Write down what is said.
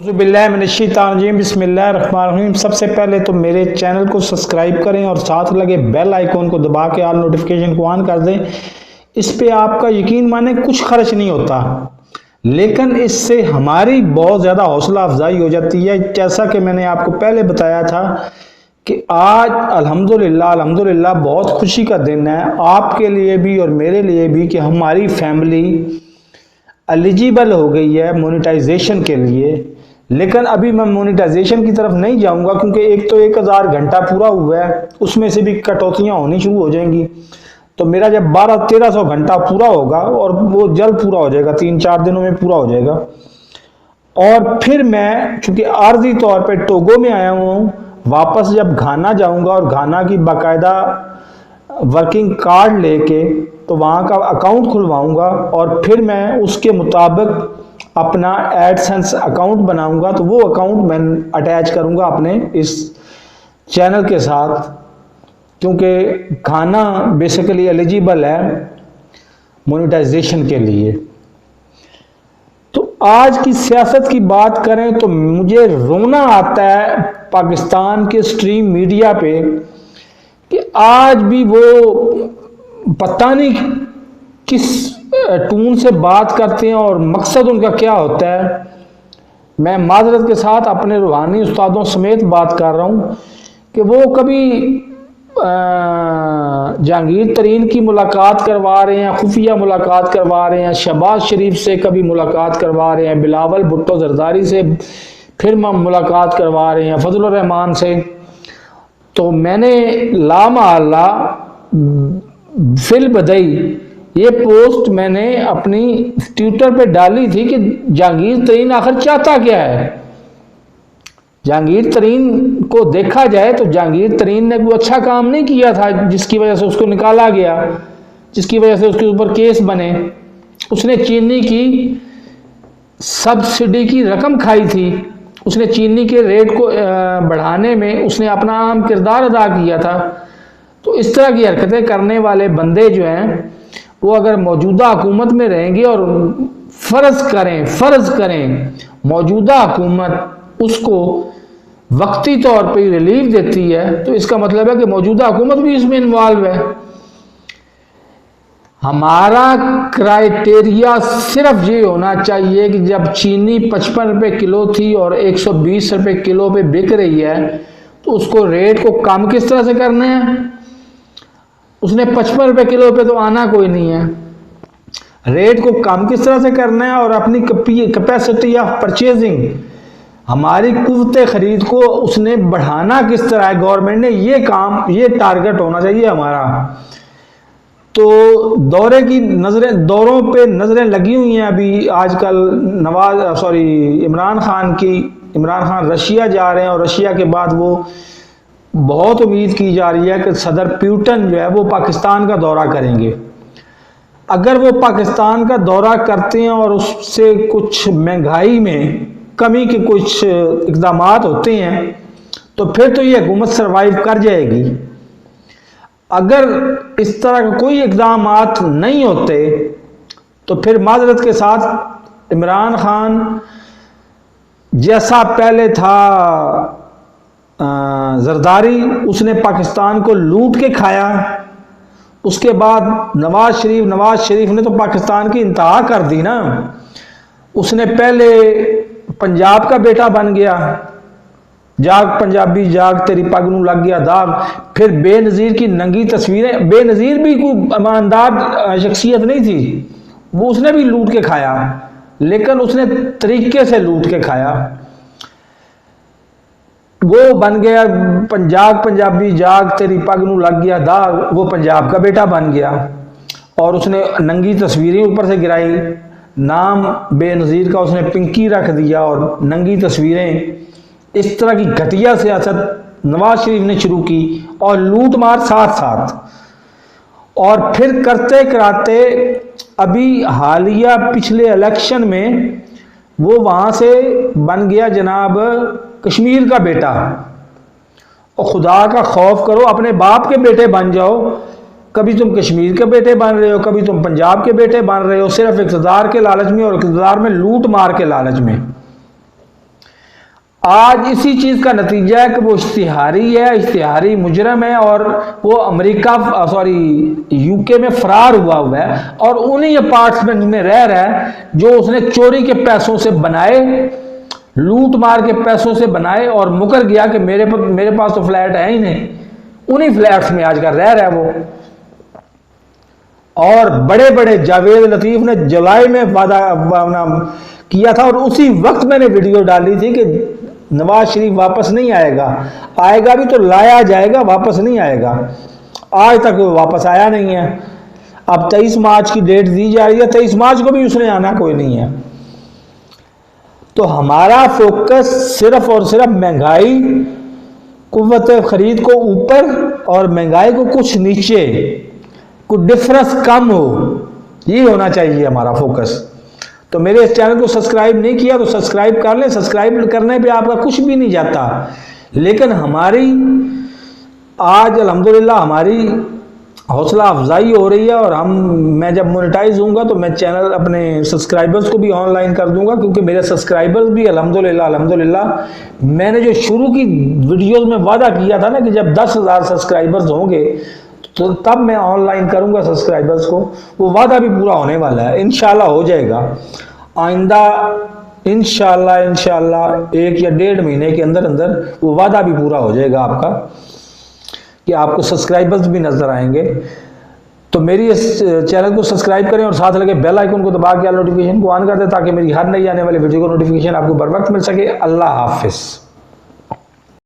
बिस्मिल्लाहिर्रहमानिर्रहीम। सबसे पहले तो मेरे चैनल को सब्सक्राइब करें और साथ लगे बेल आइकॉन को दबा के ऑल नोटिफिकेशन को ऑन कर दें। इस पे आपका यकीन माने कुछ खर्च नहीं होता, लेकिन इससे हमारी बहुत ज़्यादा हौसला अफजाई हो जाती है। जैसा कि मैंने आपको पहले बताया था कि आज अल्हम्दुलिल्लाह बहुत खुशी का दिन है आपके लिए भी और मेरे लिए भी कि हमारी फैमिली एलिजिबल हो गई है मोनेटाइजेशन के लिए। लेकिन अभी मैं मोनेटाइजेशन की तरफ नहीं जाऊंगा, क्योंकि एक तो 1000 घंटा पूरा हुआ है, उसमें से भी कटौतियां होनी शुरू हो जाएंगी। तो मेरा जब 1200-1300 घंटा पूरा होगा, और वो जल्द पूरा हो जाएगा, 3-4 दिनों में पूरा हो जाएगा, और फिर मैं चूंकि आर्जी तौर पे टोगो में आया हुआ हूँ, वापस जब घाना जाऊंगा और घाना की बाकायदा वर्किंग कार्ड लेके तो वहाँ का अकाउंट खुलवाऊंगा, और फिर मैं उसके मुताबिक अपना एडसेंस अकाउंट बनाऊंगा। तो वो अकाउंट मैं अटैच करूंगा अपने इस चैनल के साथ, क्योंकि खाना बेसिकली एलिजिबल है मोनेटाइजेशन के लिए। तो आज की सियासत की बात करें तो मुझे रोना आता है पाकिस्तान के स्ट्रीम मीडिया पे कि आज भी वो पता नहीं किस टून से बात करते हैं और मकसद उनका क्या होता है। मैं माजरत के साथ अपने रूहानी उस्तादों समेत बात कर रहा हूँ कि वो कभी जहांगीर तरीन की मुलाकात करवा रहे हैं, खुफिया मुलाकात करवा रहे हैं, शहबाज शरीफ से कभी मुलाकात करवा रहे हैं, बिलावल भुट्टो जरदारी से फिर मुलाकात करवा रहे हैं, फजलुर रहमान से। तो मैंने लामहल्ला फिल बदई ये पोस्ट मैंने अपनी ट्विटर पे डाली थी कि जहांगीर तरीन आखिर चाहता क्या है। जहांगीर तरीन को देखा जाए तो जहांगीर तरीन ने कोई अच्छा काम नहीं किया था जिसकी वजह से उसको निकाला गया, जिसकी वजह से उसके ऊपर केस बने। उसने चीनी की सब्सिडी की रकम खाई थी, उसने चीनी के रेट को बढ़ाने में उसने अपना अहम किरदार अदा किया था। तो इस तरह की हरकतें करने वाले बंदे जो हैं वो अगर मौजूदा हुकूमत में रहेंगे और फर्ज करें मौजूदा हुकूमत उसको वक्ती तौर पे रिलीफ देती है, तो इसका मतलब है कि मौजूदा हुकूमत भी इसमें इन्वॉल्व है। हमारा क्राइटेरिया सिर्फ ये होना चाहिए कि जब चीनी 55 रुपये किलो थी और 120 रुपये किलो पे बिक रही है, तो उसको रेट को कम किस तरह से करना है। उसने 55 रुपये किलो पे तो आना कोई नहीं है, रेट को कम किस तरह से करना है और अपनी कैपेसिटी ऑफ परचेजिंग, हमारी कुव्वत खरीद को उसने बढ़ाना किस तरह है। गवर्नमेंट ने ये टारगेट होना चाहिए हमारा। तो दौरों पे नजरें लगी हुई हैं अभी आजकल। इमरान खान रशिया जा रहे हैं, और रशिया के बाद वो बहुत उम्मीद की जा रही है कि सदर पुतिन जो है वो पाकिस्तान का दौरा करेंगे। अगर वो पाकिस्तान का दौरा करते हैं और उससे कुछ महंगाई में कमी के कुछ इकदाम होते हैं, तो फिर तो ये हुकूमत सरवाइव कर जाएगी। अगर इस तरह के कोई इकदाम नहीं होते तो फिर माजरत के साथ इमरान खान जैसा पहले था जरदारी, उसने पाकिस्तान को लूट के खाया। उसके बाद नवाज शरीफ ने तो पाकिस्तान की इंतहा कर दी ना। उसने पहले पंजाब का बेटा बन गया, जाग पंजाबी जाग तेरी पग नूं लग गया दाग। फिर बेनज़ीर की नंगी तस्वीरें, बेनज़ीर भी कोई ईमानदार शख्सियत नहीं थी, वो उसने भी लूट के खाया, लेकिन उसने तरीके से लूट के खाया। वो बन गया पंजाबी जाग तेरी पग नूं लग गया दाग, वो पंजाब का बेटा बन गया, और उसने नंगी तस्वीरें ऊपर से गिराई। नाम बेनज़ीर का उसने पिंकी रख दिया और नंगी तस्वीरें। इस तरह की घटिया सियासत नवाज शरीफ ने शुरू की, और लूट मार साथ साथ। और फिर करते कराते अभी हालिया पिछले इलेक्शन में वो वहाँ से बन गया जनाब कश्मीर का बेटा। और खुदा का खौफ करो, अपने बाप के बेटे बन जाओ। कभी तुम कश्मीर के बेटे बन रहे हो, कभी तुम पंजाब के बेटे बन रहे हो, सिर्फ इक़्तिदार के लालच में और इक़्तिदार में लूट मार के लालच में। आज इसी चीज का नतीजा है कि वो इश्तिहारी है, इश्तिहारी मुजरम है और वो अमेरिका यूके में फरार हुआ है और उन्हीं अपार्टमेंट में रह रहा है जो उसने चोरी के पैसों से बनाए, लूट मार के पैसों से बनाए और मुकर गया कि मेरे पास तो फ्लैट है ही नहीं। उन्हीं फ्लैट्स में आजकल रह रहा है वो। और बड़े बड़े जावेद लतीफ ने जुलाई में वादा किया था और उसी वक्त मैंने वीडियो डाली थी कि नवाज शरीफ वापस नहीं आएगा, आएगा भी तो लाया जाएगा, वापस नहीं आएगा। आज तक वो वापस आया नहीं है। अब 23 मार्च की डेट दी जा रही है, 23 मार्च को भी उसने आना कोई नहीं है। तो हमारा फोकस सिर्फ और सिर्फ महंगाई, कुव्वत खरीद को ऊपर और महंगाई को कुछ नीचे, कुछ डिफरेंस कम हो, ये होना चाहिए हमारा फोकस। तो मेरे इस चैनल को सब्सक्राइब नहीं किया तो सब्सक्राइब कर लें। सब्सक्राइब करने पे आपका कुछ भी नहीं जाता, लेकिन हमारी आज अल्हम्दुलिल्लाह हमारी हौसला अफजाई हो रही है और मैं जब मोनेटाइज होऊंगा तो मैं चैनल अपने सब्सक्राइबर्स को भी ऑनलाइन कर दूंगा, क्योंकि मेरे सब्सक्राइबर्स भी अल्हम्दुलिल्लाह मैंने जो शुरू की वीडियोस में वादा किया था ना कि जब 10,000 सब्सक्राइबर्स होंगे तो तब मैं ऑनलाइन करूंगा सब्सक्राइबर्स को, वो वादा भी पूरा होने वाला है। इंशाल्लाह हो जाएगा आइंदा, इंशाल्लाह 1 या 1.5 महीने के अंदर अंदर वो वादा भी पूरा हो जाएगा आपका कि आपको सब्सक्राइबर्स भी नजर आएंगे। तो मेरी इस चैनल को सब्सक्राइब करें और साथ लगे बेल आइकन को दबा के नोटिफिकेशन को ऑन कर दें ताकि मेरी हर नई आने वाली वीडियो को नोटिफिकेशन आपको बर वक्त मिल सके। अल्लाह हाफिज।